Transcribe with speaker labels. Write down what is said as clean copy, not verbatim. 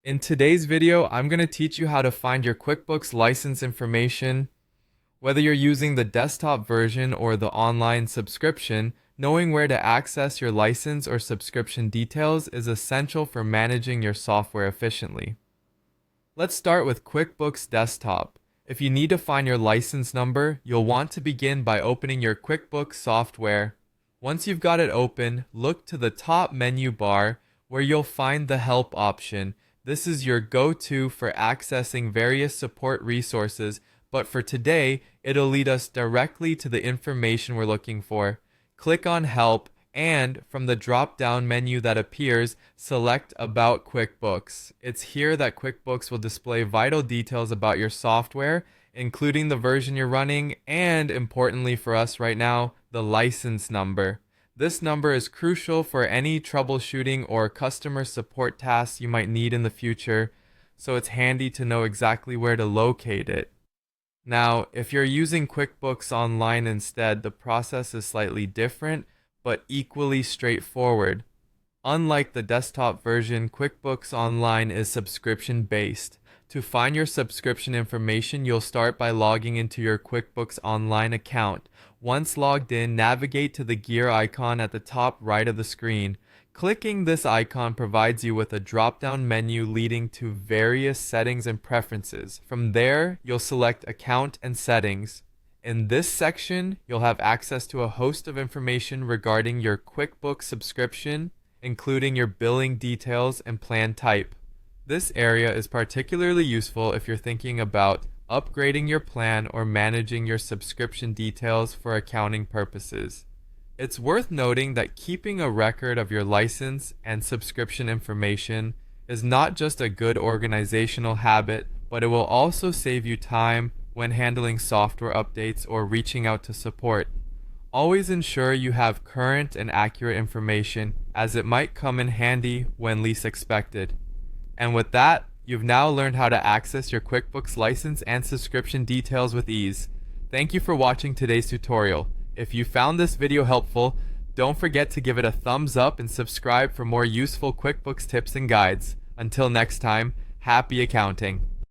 Speaker 1: In today's video, I'm going to teach you how to find your QuickBooks license information. Whether you're using the desktop version or the online subscription, knowing where to access your license or subscription details is essential for managing your software efficiently. Let's start with QuickBooks Desktop. If you need to find your license number, you'll want to begin by opening your QuickBooks software. Once you've got it open, look to the top menu bar where you'll find the Help option. This is your go-to for accessing various support resources, but for today, it'll lead us directly to the information we're looking for. Click on Help, and from the drop-down menu that appears, select About QuickBooks. It's here that QuickBooks will display vital details about your software, including the version you're running, and importantly for us right now, the license number. This number is crucial for any troubleshooting or customer support tasks you might need in the future, so it's handy to know exactly where to locate it. Now, if you're using QuickBooks Online instead, the process is slightly different, but equally straightforward. Unlike the desktop version, QuickBooks Online is subscription-based. To find your subscription information, you'll start by logging into your QuickBooks Online account. Once logged in, navigate to the gear icon at the top right of the screen. Clicking this icon provides you with a drop-down menu leading to various settings and preferences. From there, you'll select Account and Settings. In this section, you'll have access to a host of information regarding your QuickBooks subscription, including your billing details and plan type. This area is particularly useful if you're thinking about upgrading your plan or managing your subscription details for accounting purposes. It's worth noting that keeping a record of your license and subscription information is not just a good organizational habit, but it will also save you time when handling software updates or reaching out to support. Always ensure you have current and accurate information, as it might come in handy when least expected. And with that, you've now learned how to access your QuickBooks license and subscription details with ease. Thank you for watching today's tutorial. If you found this video helpful, don't forget to give it a thumbs up and subscribe for more useful QuickBooks tips and guides. Until next time, happy accounting!